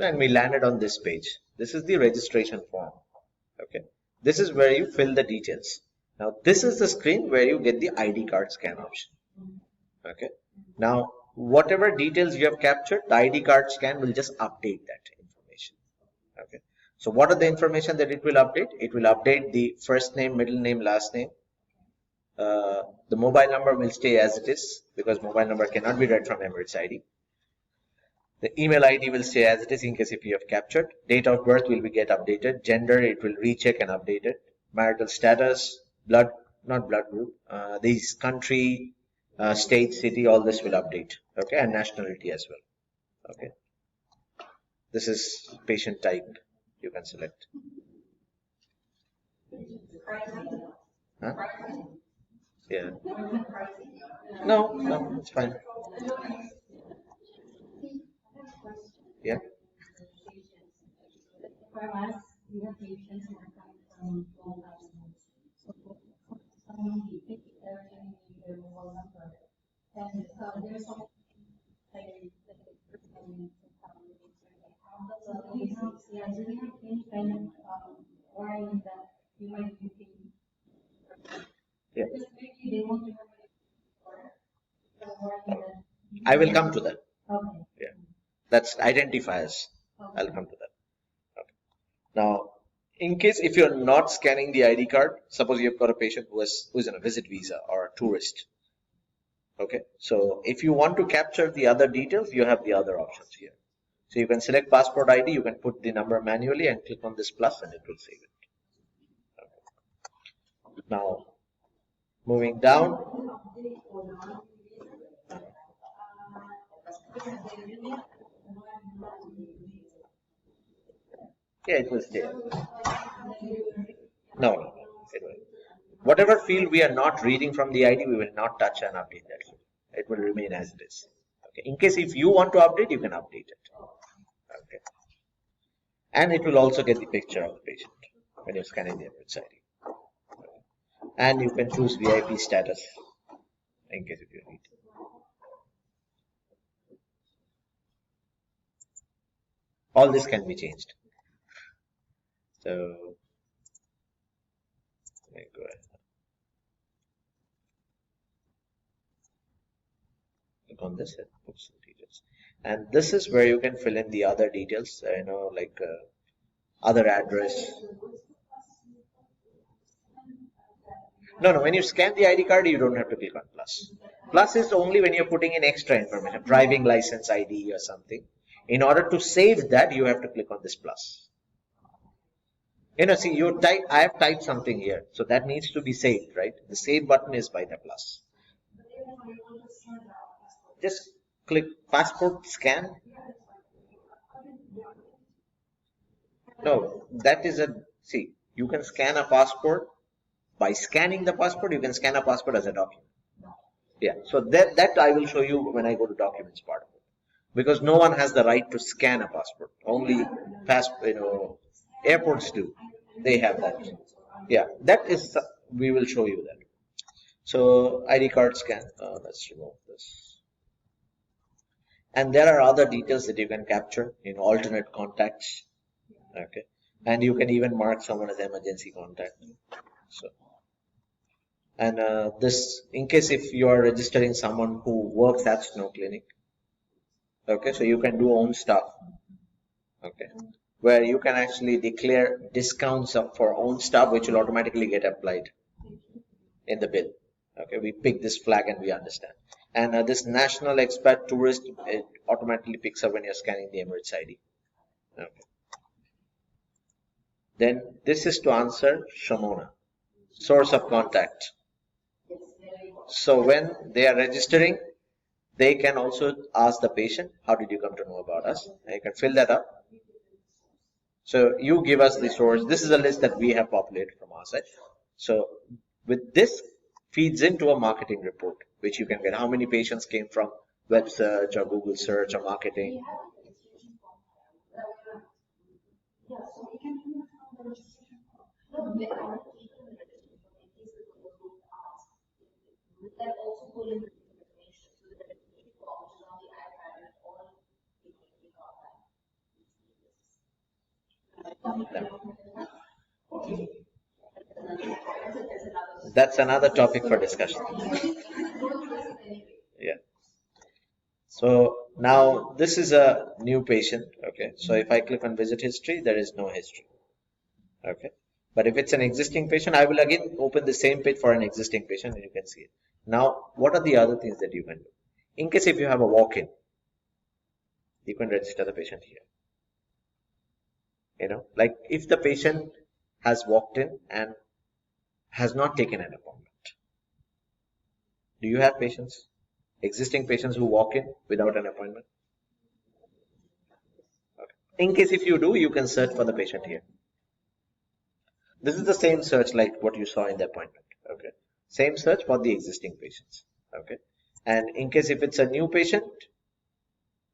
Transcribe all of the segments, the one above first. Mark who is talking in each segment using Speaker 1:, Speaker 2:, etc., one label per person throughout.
Speaker 1: and we landed on this page. This is the registration form. Okay. This is where you fill the details. Now, this is the screen where you get the ID card scan option. Okay. Now, whatever details you have captured, the ID card scan will just update that information. Okay. So what are the information that it will update? It will update the first name, middle name, last name. The mobile number will stay as it is because mobile number cannot be read from Emirates ID. The email ID will stay as it is in case if you have captured. Date of birth will be get updated. Gender, it will recheck and update it. Marital status, blood, not blood group, these country, state, city, all this will update. Okay, and nationality as well. Okay. This is patient type. You can select. Huh? Yeah. No, it's fine. Yeah. Yeah. I will come to that. Yeah. That's identifiers. I'll come to that. Okay. Now, in case if you're not scanning the ID card, suppose you've got a patient who's on a visit visa or a tourist. Okay. So if you want to capture the other details, you have the other options here. So you can select passport ID, you can put the number manually and click on this plus and it will save it. Okay. Now, moving down. Yeah, it will stay. No. It will. Whatever field we are not reading from the ID, we will not touch and update that field. It will remain as it is. Okay. In case if you want to update, you can update it. Okay. And it will also get the picture of the patient when you're scanning the Emirates ID. And you can choose VIP status in case if you need. All this can be changed. So let me go ahead. Click on this and put some details. And this is where you can fill in the other details, like other address. No, when you scan the ID card, you don't have to click on plus. Plus is only when you're putting in extra information, driving license ID or something. In order to save that, you have to click on this plus. See, I have typed something here, so that needs to be saved, right? The save button is by the plus. Just click passport scan. No, that is see, you can scan a passport. By scanning the passport, you can scan a passport as a document. Yeah, so that I will show you when I go to documents part of it. Because no one has the right to scan a passport. Only airports do. They have that. Yeah, that is, we will show you that. So ID card scan, let's remove this. And there are other details that you can capture in alternate contacts. Okay. And you can even mark someone as emergency contact. So, and this, in case if you are registering someone who works at Snow Clinic. Okay, so you can do own stuff. Okay, where you can actually declare discounts for own staff, which will automatically get applied in the bill. Okay, we pick this flag and we understand. And this national expat tourist, it automatically picks up when you're scanning the Emirates ID. Okay. Then this is to answer Shamona, source of contact. So when they are registering, they can also ask the patient, how did you come to know about us? And you can fill that up. So you give us the source. This is a list that we have populated from our side. So with this feeds into a marketing report, which you can get how many patients came from web search or Google search or marketing. That's another topic for discussion. Yeah. So now this is a new patient. Okay. So if I click on visit history, there is no history. Okay. But if it's an existing patient, I will again open the same page for an existing patient and you can see it. Now, what are the other things that you can do? In case if you have a walk-in, you can register the patient here. Like if the patient has walked in and has not taken an appointment. Do you have patients, existing patients who walk in without an appointment? Okay. In case if you do, you can search for the patient here. This is the same search like what you saw in the appointment. Okay. Same search for the existing patients. Okay. And in case if it's a new patient,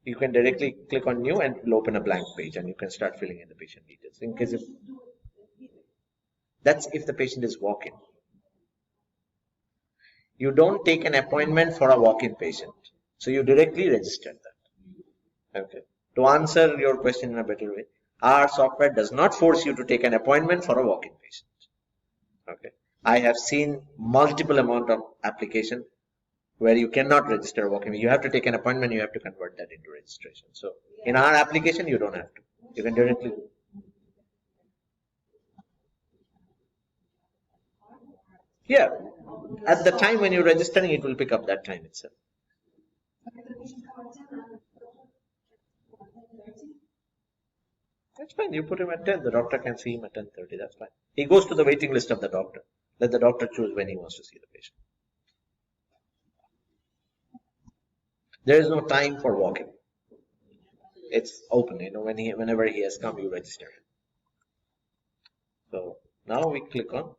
Speaker 1: you can directly click on new and it will open a blank page and you can start filling in the patient details. In case if that's if the patient is walk-in. You don't take an appointment for a walk-in patient. So you directly register that. Okay. To answer your question in a better way, our software does not force you to take an appointment for a walk-in patient. Okay. I have seen multiple amount of application where you cannot register a walk-in. You have to take an appointment, you have to convert that into registration. So in our application, you don't have to. You can directly. Yeah. At the time when you're registering, it will pick up that time itself. That's fine. You put him at 10. The doctor can see him at 10:30. That's fine. He goes to the waiting list of the doctor. Let the doctor choose when he wants to see the patient. There is no time for walking. It's open. Whenever he has come, you register him. So now we click on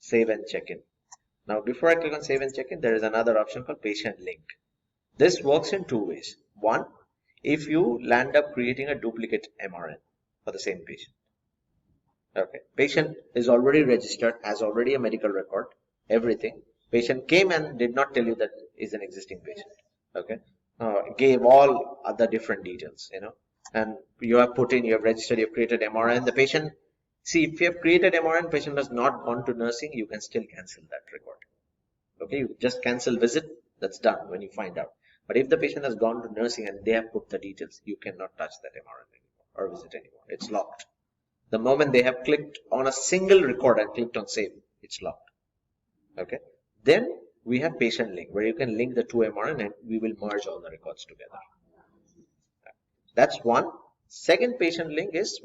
Speaker 1: save and check in. Now before I click on save and check in, there is another option called patient link. This works in two ways. One, if you land up creating a duplicate MRN for the same patient. Okay. Patient is already registered, has already a medical record, everything. Patient came and did not tell you that is an existing patient. Okay. Gave all other different details, and you have registered, you have created MRN. The patient, see, if you have created MRN, patient has not gone to nursing, you can still cancel that record. Okay. You just cancel visit. That's done when you find out. But if the patient has gone to nursing and they have put the details, you cannot touch that MRN anymore or visit anymore. It's locked. The moment they have clicked on a single record and clicked on save, it's locked. Okay. Then we have patient link where you can link the two MRN and we will merge all the records together. That's one. Second patient link is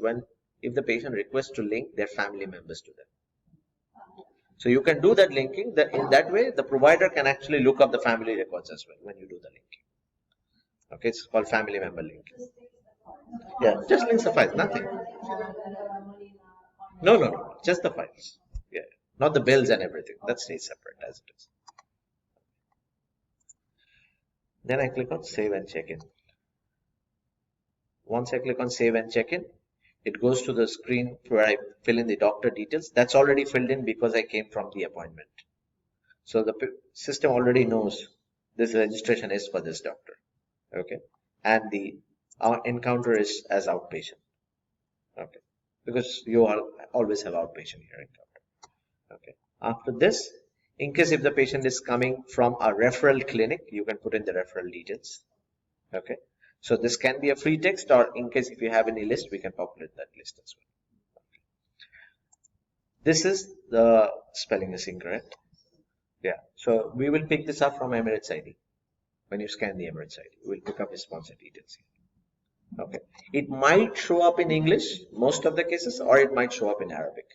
Speaker 1: if the patient requests to link their family members to them. So you can do that linking. In that way, the provider can actually look up the family records as well when you do the linking. Okay, it's called family member link. Yeah, just links the files, nothing. No, just the files. Yeah, not the bills and everything. That stays separate as it is. Then I click on save and check in. Once I click on save and check in, it goes to the screen where I fill in the doctor details. That's already filled in because I came from the appointment. So the system already knows this registration is for this doctor. Okay. And our encounter is as outpatient. Okay. Because you always have outpatient here encounter. Okay. After this, in case if the patient is coming from a referral clinic, you can put in the referral details. Okay. So this can be a free text, or in case if you have any list, we can populate that list as well. Okay. This is the spelling is incorrect. Yeah. So we will pick this up from Emirates ID. When you scan the Emirates ID, we'll pick up the sponsor details here. Okay. It might show up in English, most of the cases, or it might show up in Arabic.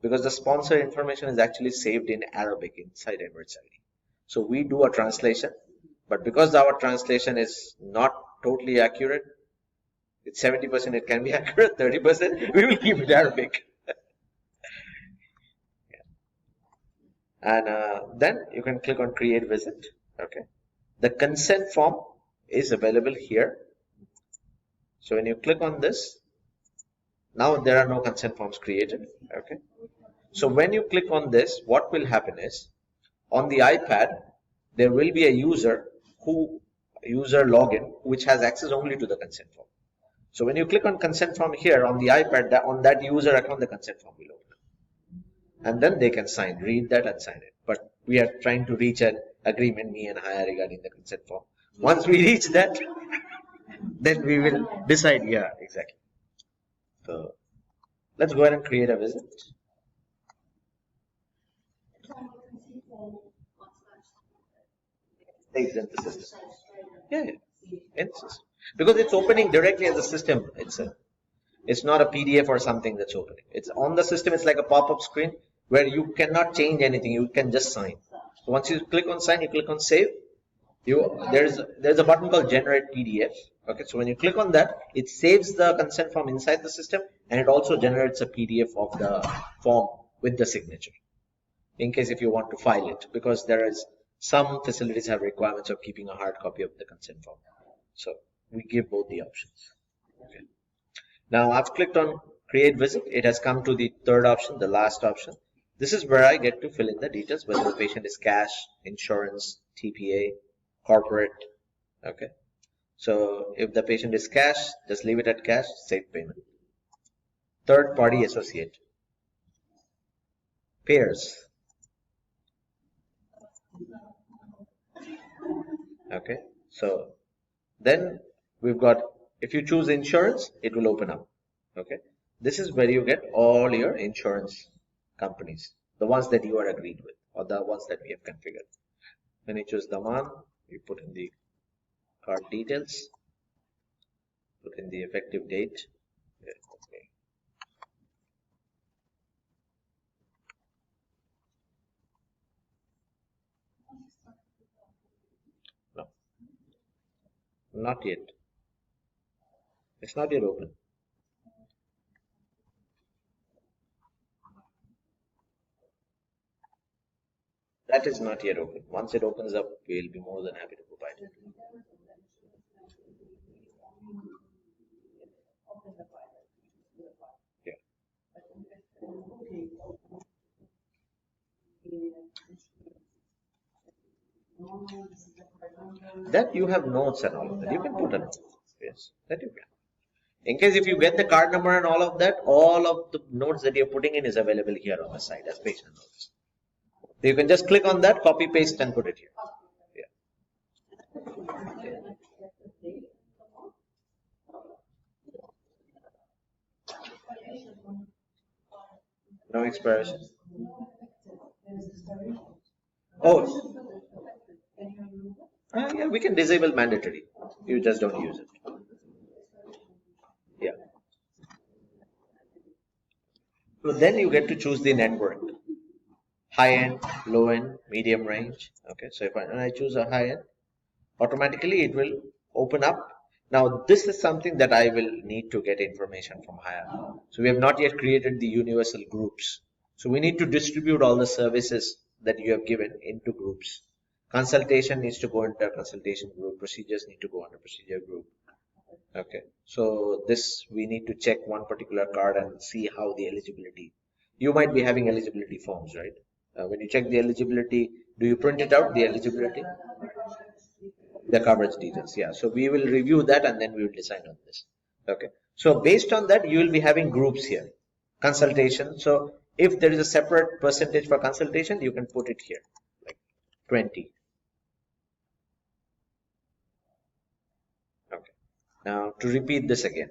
Speaker 1: Because the sponsor information is actually saved in Arabic inside Emirates ID. So we do a translation, but because our translation is not totally accurate, it's 70% it can be accurate, 30% we will keep it Arabic. Yeah. And then you can click on create visit. Okay. The consent form is available here. So when you click on this, now there are no consent forms created. Okay. So when you click on this, what will happen is on the iPad, there will be a user login, which has access only to the consent form. So when you click on consent form here on the iPad, on that user account, the consent form will open. And then they can read that and sign it. But we are trying to reach an agreement, me and Haya, regarding the consent form. Once we reach that, then we will decide. Yeah, exactly. So let's go ahead and create a visit. Stays in the system. Yeah, in the system. Because it's opening directly as a system itself. It's not a PDF or something that's opening. It's on the system. It's like a pop-up screen where you cannot change anything. You can just sign. So once you click on sign, you click on save. There's a button called generate PDF. Okay, so when you click on that, it saves the consent form inside the system, and it also generates a PDF of the form with the signature. In case if you want to file it, because there is some facilities have requirements of keeping a hard copy of the consent form. So we give both the options. Okay. Now I've clicked on create visit. It has come to the third option, the last option. This is where I get to fill in the details, whether the patient is cash, insurance, TPA, corporate. Okay. So if the patient is cash, just leave it at cash, save payment. Third party associate. Pairs. Okay. So then we've got, if you choose insurance, it will open up. Okay. This is where you get all your insurance companies, the ones that you are agreed with or the ones that we have configured. When you choose Daman, you put in the card details, put in the effective date. Okay. No, not yet. It's not yet open. That is not yet open. Once it opens up, we'll be more than happy to provide it. Yeah. That you have notes and all of that. You can put a note. Yes, that you can. In case if you get the card number and all of that, all of the notes that you're putting in is available here on the side as patient notes. You can just click on that, copy, paste, and put it here. Yeah. No expiration. Oh, yeah, we can disable mandatory. You just don't use it. Yeah. So then you get to choose the network. High end, low end, medium range. Okay, so if I choose a high end, automatically it will open up. Now this is something that I will need to get information from higher. So we have not yet created the universal groups. So we need to distribute all the services that you have given into groups. Consultation needs to go into a consultation group. Procedures need to go under procedure group. Okay, so this we need to check one particular card and see how the eligibility. You might be having eligibility forms, right? When you check the eligibility, do you print it out, the eligibility? The coverage details, yeah. So we will review that and then we will decide on this. Okay, so based on that, you will be having groups here. Consultation. So if there is a separate percentage for consultation, you can put it here, like 20. Okay. Now to repeat this again.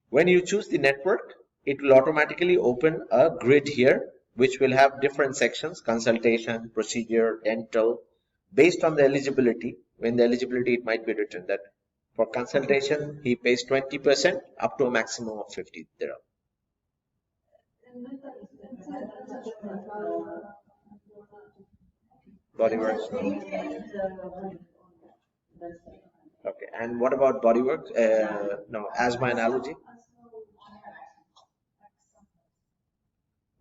Speaker 1: When you choose the network, it will automatically open a grid here, which will have different sections: consultation, procedure, dental. Based on the eligibility, when the eligibility, it might be written that for consultation, he pays 20% up to a maximum of 50 dirham. Bodyworks. Okay, and what about bodyworks? No, asthma and allergy.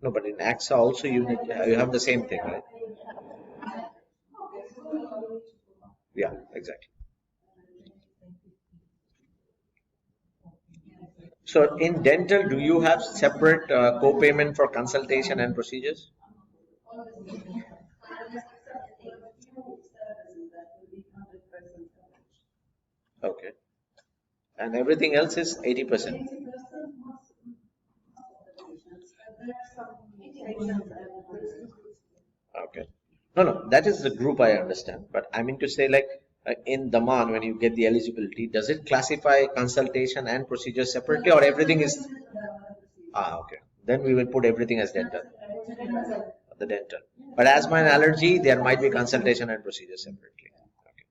Speaker 1: No, but in AXA also you have the same thing, right? Yeah, exactly. So in dental, do you have separate co-payment for consultation and procedures? Okay. and everything else is 80%. Okay. No, that is the group I understand. But I mean to say, like in Daman, when you get the eligibility, does it classify consultation and procedure separately, or everything is? Ah, okay. Then we will put everything as dental, the dental. But as my allergy, there might be consultation and procedure separately. Okay.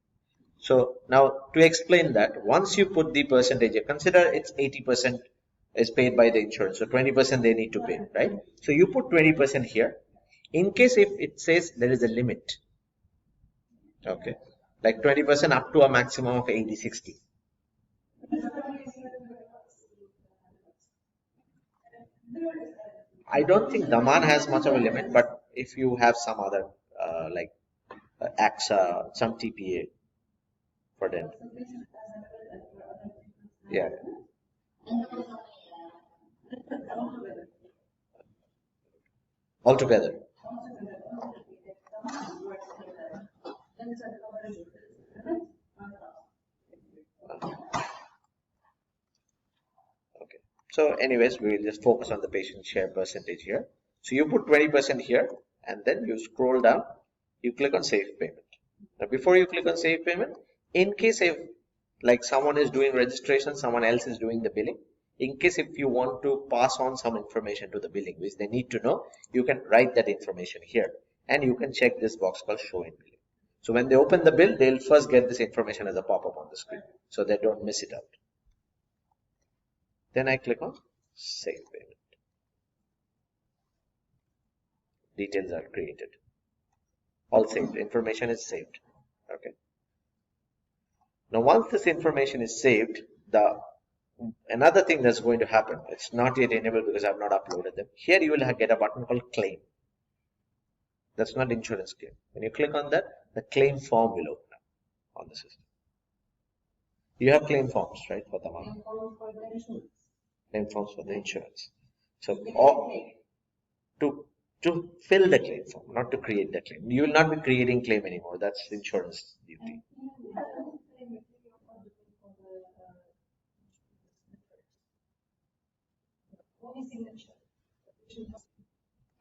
Speaker 1: So now to explain that, once you put the percentage, consider it's 80% is paid by the insurance, so 20% they need to pay, right? So you put 20% here. In case if it says there is a limit, okay, like 20% up to a maximum of 80, 60. I don't think Daman has much of a limit, but if you have some other like AXA, some TPA for them, yeah, altogether. Okay. So anyways, we will just focus on the patient share percentage here. So you put 20% here, and then you scroll down, you click on save payment. Now before you click on save payment, in case if like someone is doing registration, someone else is doing the billing, in case if you want to pass on some information to the billing which they need to know, you can write that information here, and you can check this box called show in billing. So when they open the bill, they'll first get this information as a pop-up on the screen, so they don't miss it out. Then I click on save payment. Details are created. All saved. Information is saved. Okay. Now once this information is saved, another thing that's going to happen, it's not yet enabled because I've not uploaded them. Here you will get a button called claim. That's not insurance claim. When you click on that, the claim form will open up on the system. You have claim forms, right, for the one? Claim forms for the insurance. So to fill the claim form, not to create the claim. You will not be creating claim anymore. That's insurance duty.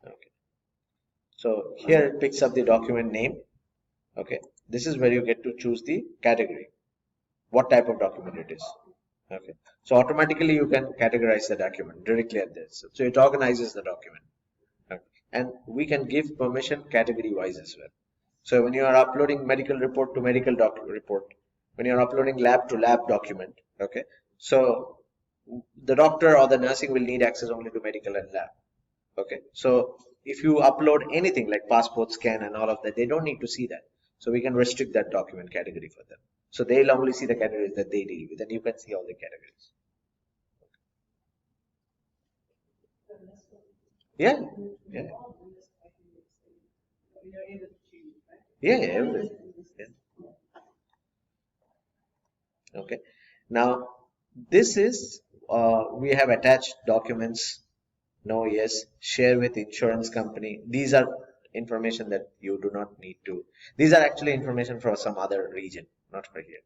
Speaker 1: Okay. So here it picks up the document name. Okay. This is where you get to choose the category, what type of document it is. Okay. So automatically you can categorize the document directly at this. So it organizes the document. Okay. And we can give permission category wise as well. So when you are uploading medical report to medical report, when you are uploading lab to lab document, okay. So the doctor or the nursing will need access only to medical and lab. Okay. So if you upload anything like passport scan and all of that, they don't need to see that. So we can restrict that document category for them. So they'll only see the categories that they deal with, and you can see all the categories. Yeah, yeah, yeah, everything. Yeah. Okay. Now this is we have attached documents. No, yes, share with insurance company. These are information that you do not need to. These are actually information for some other region, not for here.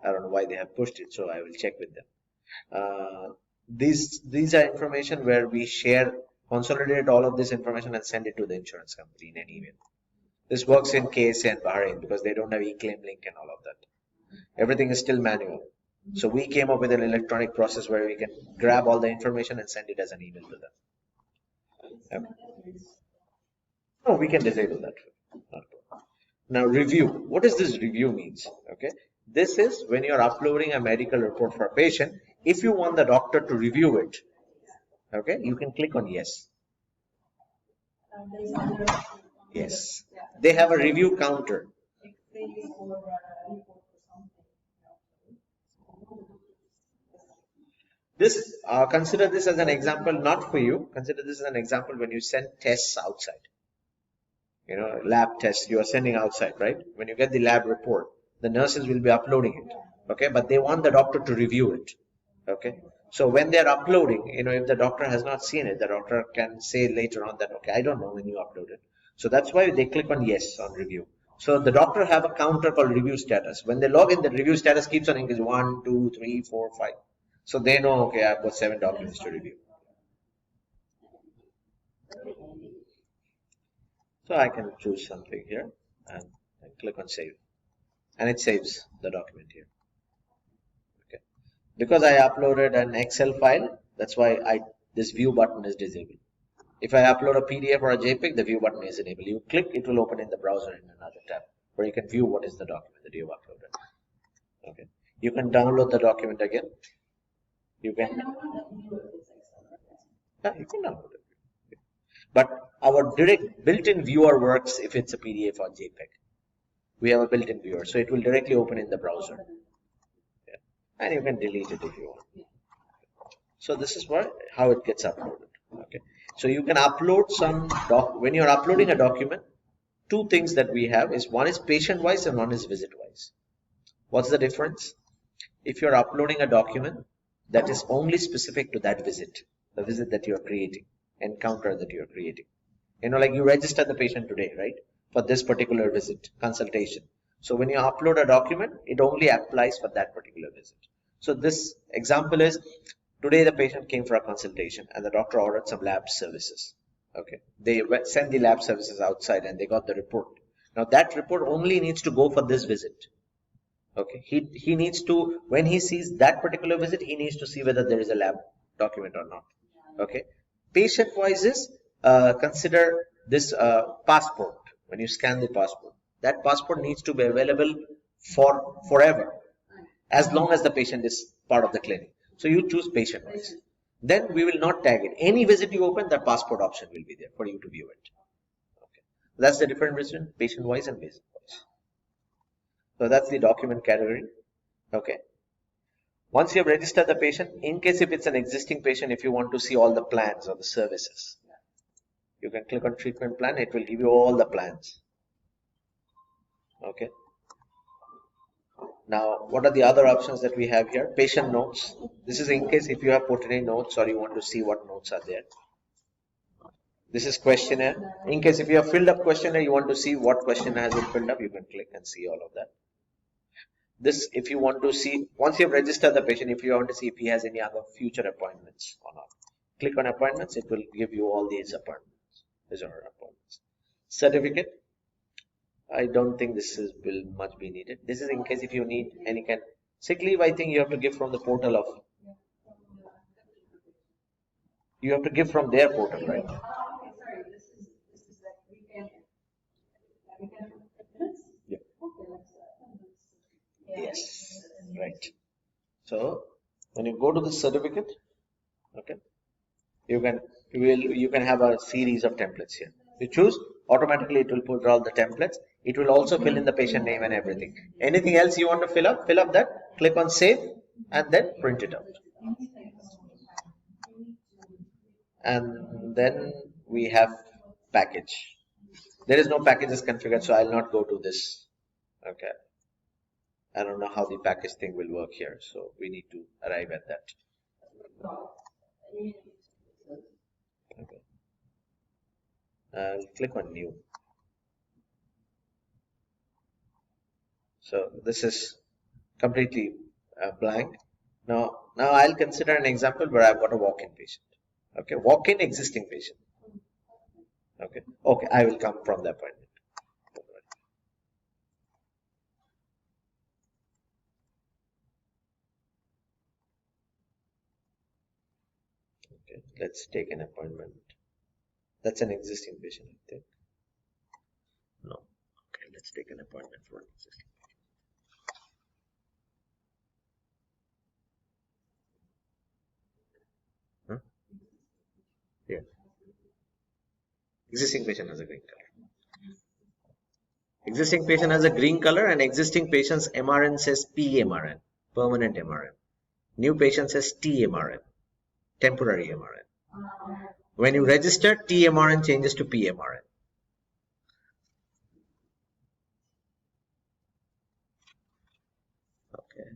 Speaker 1: I don't know why they have pushed it, so I will check with them. These are information where we share, consolidate all of this information and send it to the insurance company in an email. This works in KSA and Bahrain because they don't have eClaim link and all of that. Everything is still manual. So we came up with an electronic process where we can grab all the information and send it as an email to them. Okay. No, we can disable that. Now review. What does this review means? Okay. This is when you're uploading a medical report for a patient. If you want the doctor to review it, okay, you can click on yes. Yes. They have a review counter. This consider this as an example, not for you. Consider this as an example when you send tests outside. You know, lab tests you are sending outside, right? When you get the lab report, the nurses will be uploading it. Okay, but they want the doctor to review it. Okay, so when they're uploading, you know, if the doctor has not seen it, the doctor can say later on that, okay, I don't know when you upload it. So that's why they click on yes on review. So the doctor have a counter called review status. When they log in, the review status keeps on increasing 1, 2, 3, 4, 5. So they know, okay, I've got 7 documents to review. So I can choose something here and click on save. And it saves the document here. Okay. Because I uploaded an Excel file, that's why this view button is disabled. If I upload a PDF or a JPEG, the view button is enabled. You click, it will open in the browser in another tab where you can view what is the document that you have uploaded. Okay. You can download the document again. You can download it. But our direct built-in viewer works if it's a PDF or JPEG. We have a built-in viewer, so it will directly open in the browser. Yeah. And you can delete it if you want. So this is how it gets uploaded. Okay. So you can upload when you're uploading a document, 2 things that we have is one is patient wise and one is visit wise. What's the difference? If you're uploading a document that is only specific to that visit, the visit that you're creating, encounter that you're creating. Like you registered the patient today, right? For this particular visit, consultation. So when you upload a document, it only applies for that particular visit. So this example is, today the patient came for a consultation and the doctor ordered some lab services. Okay. They sent the lab services outside and they got the report. Now that report only needs to go for this visit. Okay. He needs to, when he sees that particular visit, he needs to see whether there is a lab document or not. Okay. Patient wise is, consider this passport. When you scan the passport, that passport needs to be available for forever, as long as the patient is part of the clinic. So you choose patient wise. Then we will not tag it. Any visit you open, the passport option will be there for you to view it. Okay. That's the difference between patient wise and visit wise. So that's the document category. Okay. Once you have registered the patient, in case if it's an existing patient, if you want to see all the plans or the services, you can click on treatment plan. It will give you all the plans. Okay. Now, what are the other options that we have here? Patient notes. This is in case if you have put any notes or you want to see what notes are there. This is questionnaire. In case if you have filled up questionnaire, you want to see what questionnaire has been filled up, you can click and see all of that. This, if you want to see, once you have registered the patient, if you want to see if he has any other future appointments or not, click on appointments. It will give you all these appointments. These are appointments. Certificate. I don't think this will much be needed. This is in case if you need any kind. Sick leave, I think you have to give from the portal of. You have to give from their portal, right? Yeah. Yes. Right. So when you go to the certificate, okay, you can have a series of templates here. You choose, automatically it will put all the templates. It will also fill in the patient name and everything. Anything else you want to fill up that, click on save and then print it out. And then we have package. There is no packages configured, so I'll not go to this. Okay. I don't know how the package thing will work here, so we need to arrive at that. Okay. I'll click on new. So this is completely blank. Now I'll consider an example where I've got a walk-in patient. Okay, walk-in existing patient. Okay, I will come from the appointment. Okay, let's take an appointment. That's an existing patient, I think. No. Okay, let's take an appointment for an existing patient. Yeah. Existing patient has a green color. Existing patient has a green color and existing patient's MRN says PMRN, permanent MRN. New patient says TMRN, temporary MRN. When you register, TMRN changes to PMRN. Okay,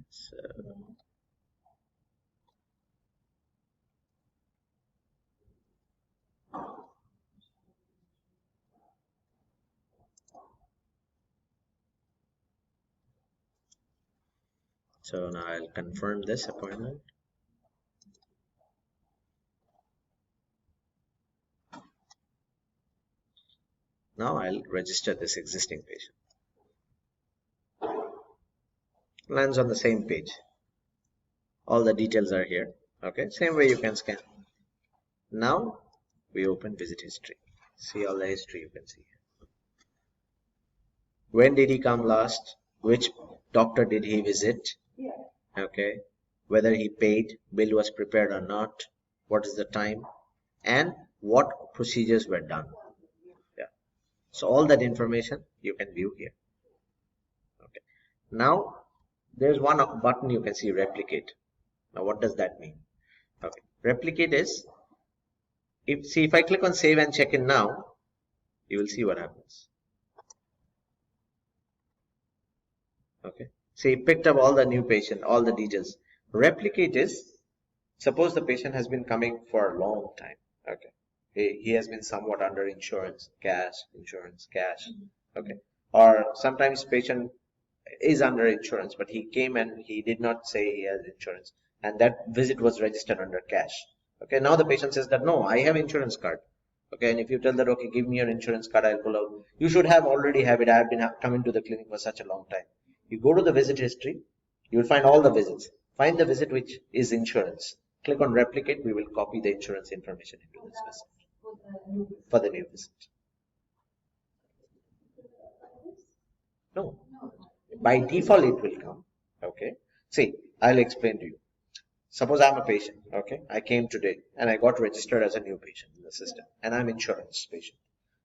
Speaker 1: so now I'll confirm this appointment. Now I'll register this existing patient. Lands on the same page. All the details are here. Okay, same way you can scan. Now we open visit history. See all the history you can see. When did he come last? Which doctor did he visit? Okay, whether he paid, bill was prepared or not, what is the time, and what procedures were done. Yeah. So all that information you can view here. Okay. Now there's one button you can see, replicate. Now what does that mean? Okay. Replicate is, if I click on save and check in now, you will see what happens. Okay. So he picked up all the new patient, all the details. Replicate is, suppose the patient has been coming for a long time. Okay. He has been somewhat under insurance, cash, okay. Or sometimes patient is under insurance, but he came and he did not say he has insurance, and that visit was registered under cash. Okay, now the patient says that no, I have insurance card. Okay, and if you tell that, okay, give me your insurance card, I'll pull out. You should already have it. I have been coming to the clinic for such a long time. You go to the visit history, you will find all the visits. Find the visit which is insurance. Click on replicate. We will copy the insurance information into this visit for the new visit. No, by default it will come. Okay, see, I'll explain to you. Suppose I'm a patient. Okay, I came today and I got registered as a new patient in the system, and I'm insurance patient.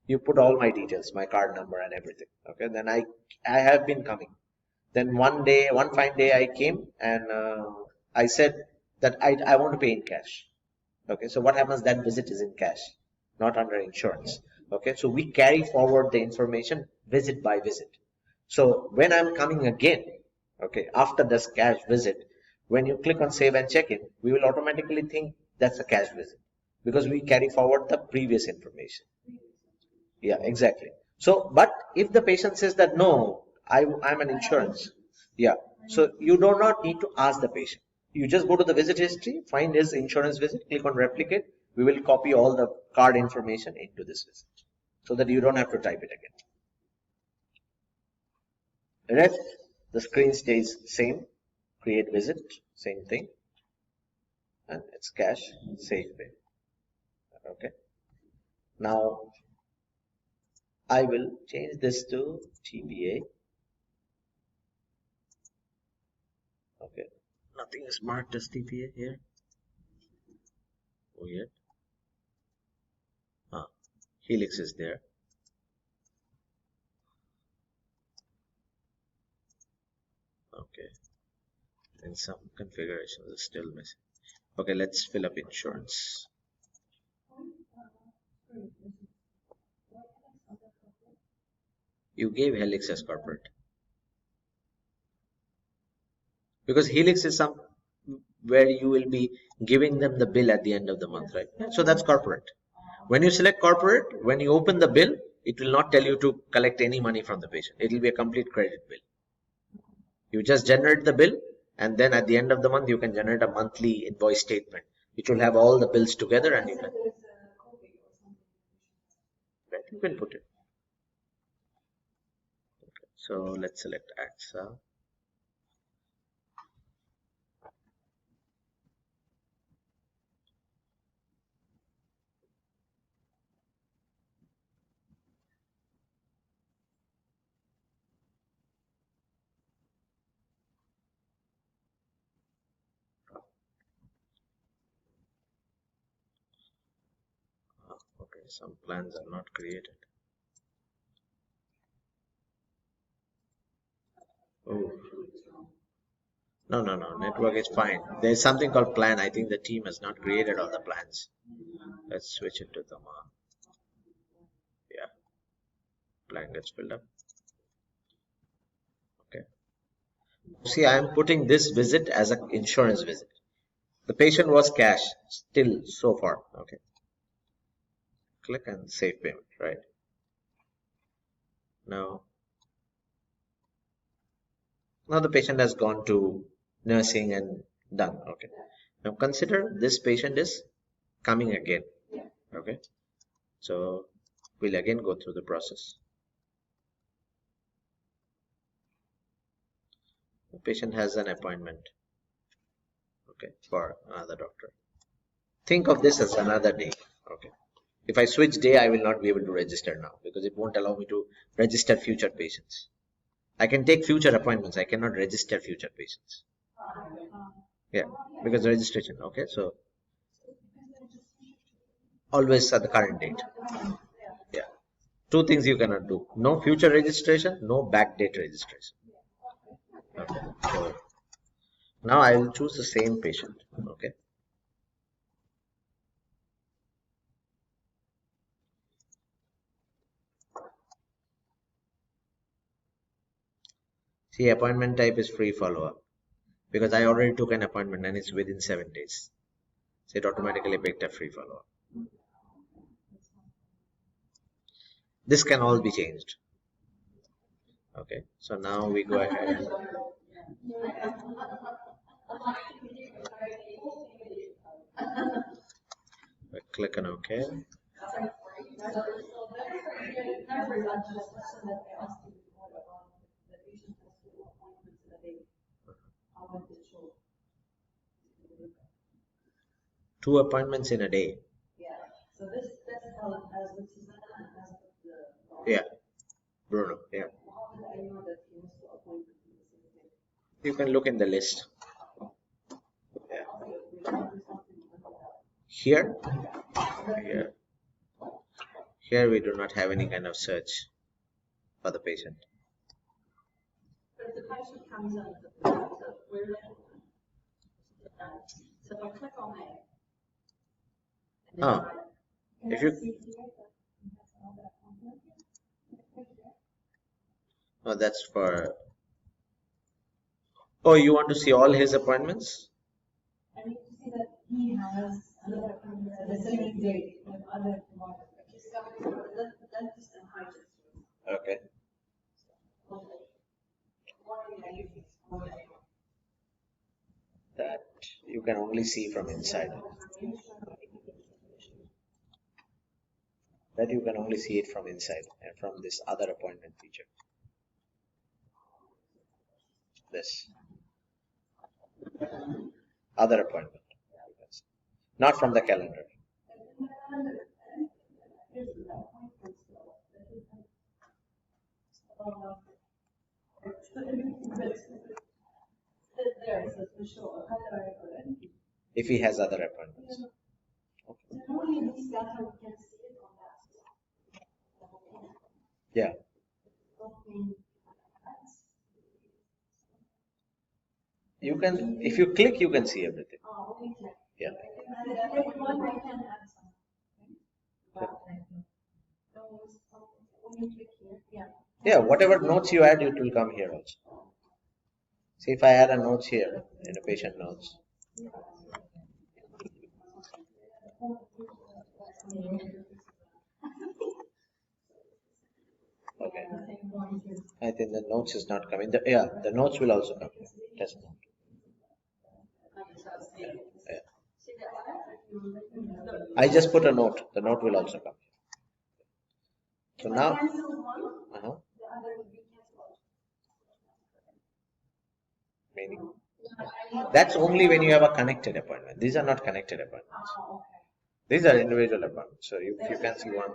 Speaker 1: You put all my details, my card number and everything. Okay, then I have been coming. Then one fine day I came and I said that I want to pay in cash. Okay, so what happens? That visit is in cash, not under insurance. Okay, so we carry forward the information visit by visit. So when I'm coming again, okay, after this cash visit, when you click on save and check in, we will automatically think that's a cash visit because we carry forward the previous information. Yeah, exactly. So, but if the patient says that no, I'm an insurance, yeah, so you do not need to ask the patient. You just go to the visit history, find his insurance visit, click on replicate. We will copy all the card information into this visit so that you don't have to type it again. Rest, the screen stays same. Create visit, same thing, and it's cash, save pay. Okay. Now I will change this to TPA. Okay, nothing is marked as TPA here. Weird. Helix is there. Okay, and some configurations are still missing. Okay, let's fill up insurance. You gave Helix as corporate because Helix is some where you will be giving them the bill at the end of the month, right? So that's corporate. When you select corporate, when you open the bill, it will not tell you to collect any money from the patient. It will be a complete credit bill. You just generate the bill, and then at the end of the month, you can generate a monthly invoice statement, which will have all the bills together, and you can put it. Okay, so let's select AXA. Okay, some plans are not created. Oh. No, network is fine. There's something called plan. I think the team has not created all the plans. Let's switch it to the yeah, plan gets filled up. Okay. See, I am putting this visit as an insurance visit. The patient was cash still so far. Okay. Click and save payment, right? Now the patient has gone to nursing and done. Okay. Now consider this patient is coming again. Okay. So We'll again go through the process. The patient has an appointment, okay, for another doctor. Think of this as another day, okay. If I switch day, I will not be able to register now because it won't allow me to register future patients. I can take future appointments. I cannot register future patients. Yeah, because registration, okay. So always at the current date. Yeah. Two things you cannot do. No future registration, no backdate registration. Okay. So now I will choose the same patient. Okay. See, appointment type is free follow-up because I already took an appointment and it's within 7 days. So it automatically picked a free follow-up. This can all be changed. Okay. So now we go ahead and we click on OK. Two appointments in a day. Yeah, Bruno. Yeah. You can look in the list. Yeah. Here, here we do not have any kind of search for the patient.
Speaker 2: But if the patient comes in, so we're so if I click on that, and then
Speaker 1: If you oh, that's for. Oh, you want to see all his appointments?
Speaker 2: I need to see that he has another appointment at the same date with other dentist and hygienist.
Speaker 1: Okay. That you can only see from inside. That you can only see it from inside and from this other appointment feature. This other appointment, not from the calendar. If he has other appointments. Yeah. You can, if you click, you can see everything. Yeah. Yeah, whatever notes you add, it will come here also. See, if I add a notes here in a patient notes. Okay. I think the notes is not coming. Yeah, the notes will also come here. Test note. Yeah. I just put a note. The note will also come. So now, meaning that's only when you have a connected appointment. These are not connected appointments. These are individual appointments. So if you can see one.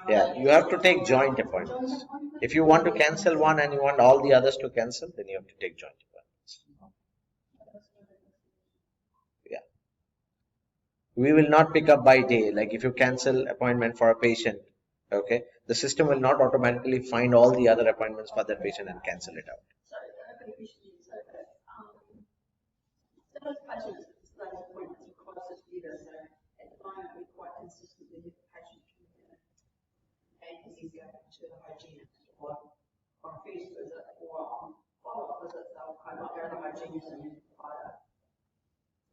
Speaker 1: Yeah, you have to take joint appointments. If you want to cancel one and you want all the others to cancel, then you have to take joint appointments. Yeah. We will not pick up by day. Like if you cancel appointment for a patient, okay, the system will not automatically find all the other appointments for that patient and cancel it out.
Speaker 2: To the hygienist or first visit or follow-up visits, they'll kind of go to the hygienist and then provider.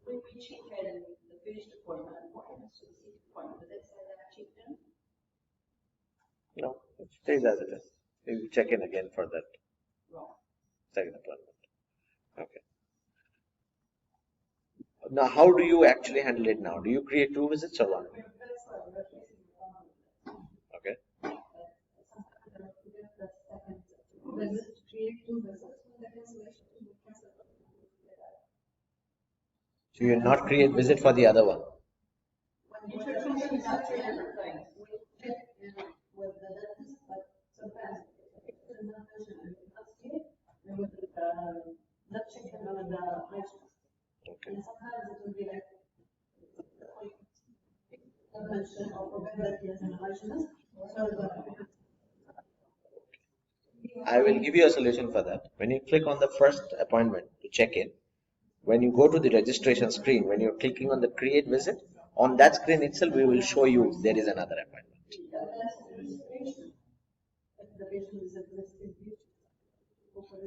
Speaker 2: When we check in the first appointment, what happens to the second appointment? Does that say that I checked in?
Speaker 1: No, it stays as it is. You check in again for that second appointment. Okay. Now, how do you actually handle it now? Do you create 2 visits or 1? Okay. So you not create visit for the other one. Okay. I will give you a solution for that. When you click on the first appointment to check in, when you go to the registration screen, when you're clicking on the create visit, on that screen itself, we will show you there is another appointment.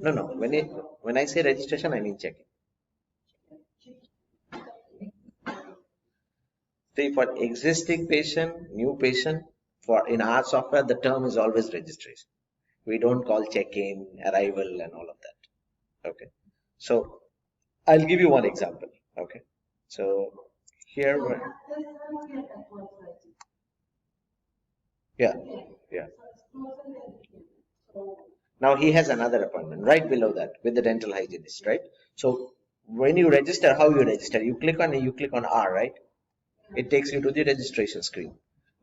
Speaker 1: No. When I say registration, I mean check-in. See, for existing patient, new patient, in our software, the term is always registration. We don't call check-in, arrival, and all of that. Okay. So I'll give you one example. Okay. So here, yeah. Now he has another appointment right below that with the dental hygienist, right? So when you register, how you register? You click on R, right? It takes you to the registration screen.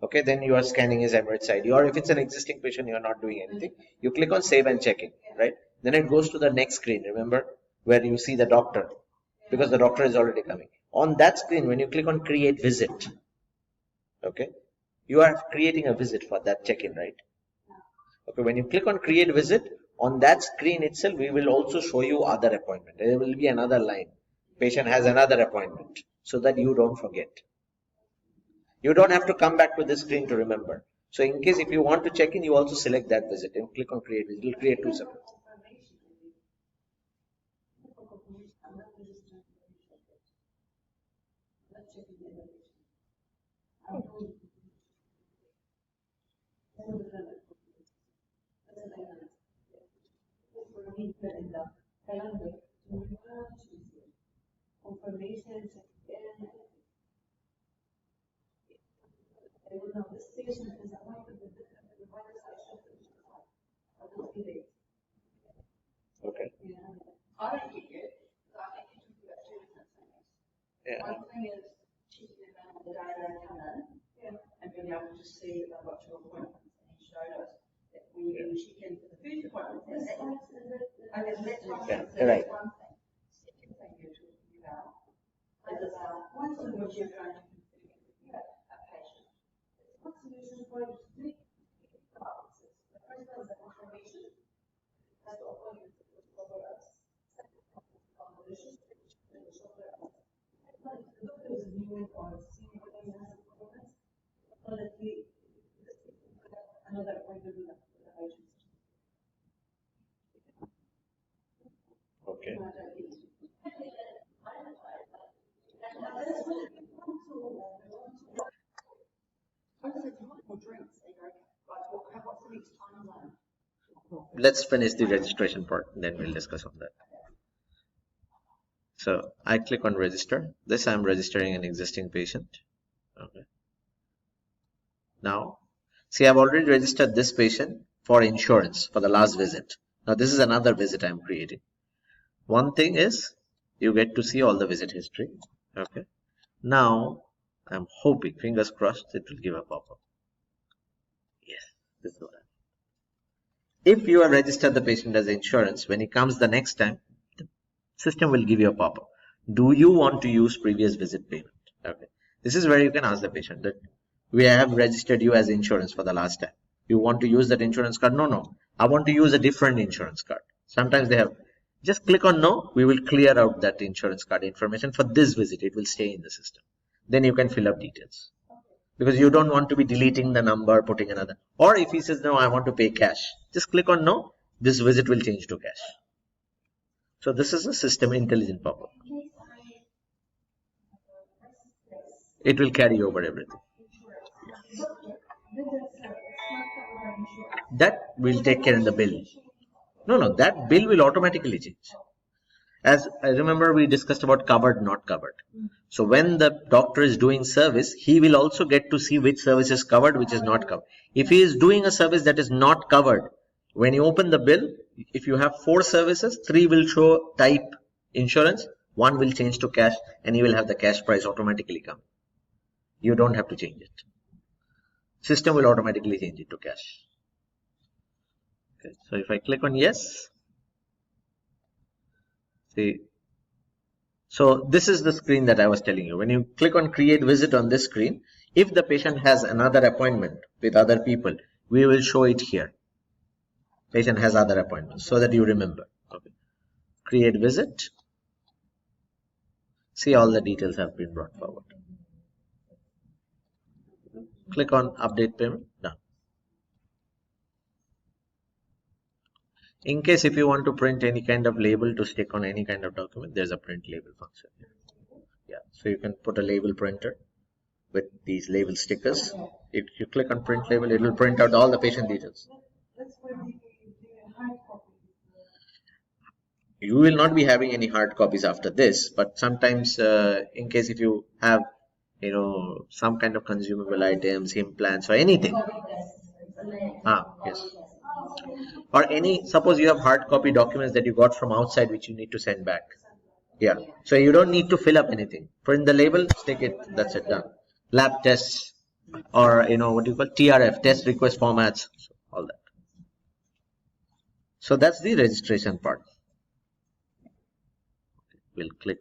Speaker 1: Okay, then you are scanning his Emirates ID, or if it's an existing patient, you are not doing anything. You click on save and check in, right? Then it goes to the next screen, remember, where you see the doctor, because the doctor is already coming. On that screen, when you click on create visit, okay, you are creating a visit for that check-in, right? Okay, when you click on create visit, on that screen itself, we will also show you other appointment. There will be another line. Patient has another appointment, so that you don't forget. You don't have to come back to this screen to remember. So in case if you want to check in, you also select that visit and click on create visit. It will create 2 separate. Okay.
Speaker 2: I don't get you. I think you talk about 2 different things.
Speaker 1: Yeah.
Speaker 2: One thing is checking them out on the day they come in and being able to see that they've got 2 appointments. And he showed us that when you check in for the first appointment, that's
Speaker 1: Yeah, right.
Speaker 2: one thing. Second thing you're talking about is about once in which you're going to configure a patient. What solution for you to do? The first one is the confirmation. That's the appointment for us.
Speaker 1: Okay. Let's finish the registration part, then we'll discuss on that. So I click on register. This I'm registering an existing patient. Okay. Now, see, I've already registered this patient for insurance for the last visit. Now this is another visit I'm creating. One thing is you get to see all the visit history. Okay. Now I'm hoping, fingers crossed, it will give a pop-up. Yes, this is what I. If you have registered the patient as insurance, when he comes the next time, the system will give you a pop-up. Do you want to use previous visit payment? Okay. This is where you can ask the patient that we have registered you as insurance for the last time. You want to use that insurance card? No. I want to use a different insurance card. Sometimes they have. Just click on no. We will clear out that insurance card information for this visit. It will stay in the system. Then you can fill up details. Because you don't want to be deleting the number, putting another. Or if he says, no, I want to pay cash. Just click on no. This visit will change to cash. So this is a system intelligent pop-up. It will carry over everything. That will take care in the bill. No, that bill will automatically change. As I remember, we discussed about covered, not covered. So when the doctor is doing service, he will also get to see which service is covered, which is not covered. If he is doing a service that is not covered, when you open the bill, if you have 4 services, 3 will show type insurance, 1 will change to cash, and you will have the cash price automatically come. You don't have to change it. System will automatically change it to cash. Okay, so if I click on yes, see, so this is the screen that I was telling you. When you click on create visit on this screen, if the patient has another appointment with other people, we will show it here. Patient has other appointments, so that you remember. Okay. Create visit. See, all the details have been brought forward. Click on update payment. Done. In case if you want to print any kind of label to stick on any kind of document, there's a print label function here. Yeah, so you can put a label printer with these label stickers. If you click on print label, it will print out all the patient details.
Speaker 2: That's where the hard copy.
Speaker 1: You will not be having any hard copies after this, but sometimes in case if you have, you know, some kind of consumable items, implants or anything. Yes. Or any, suppose you have hard copy documents that you got from outside which you need to send back. Yeah. So you don't need to fill up anything. Print the label, stick it, that's it, done. Lab tests or, you know, what do you call TRF, test request formats, all that. So that's the registration part. We'll click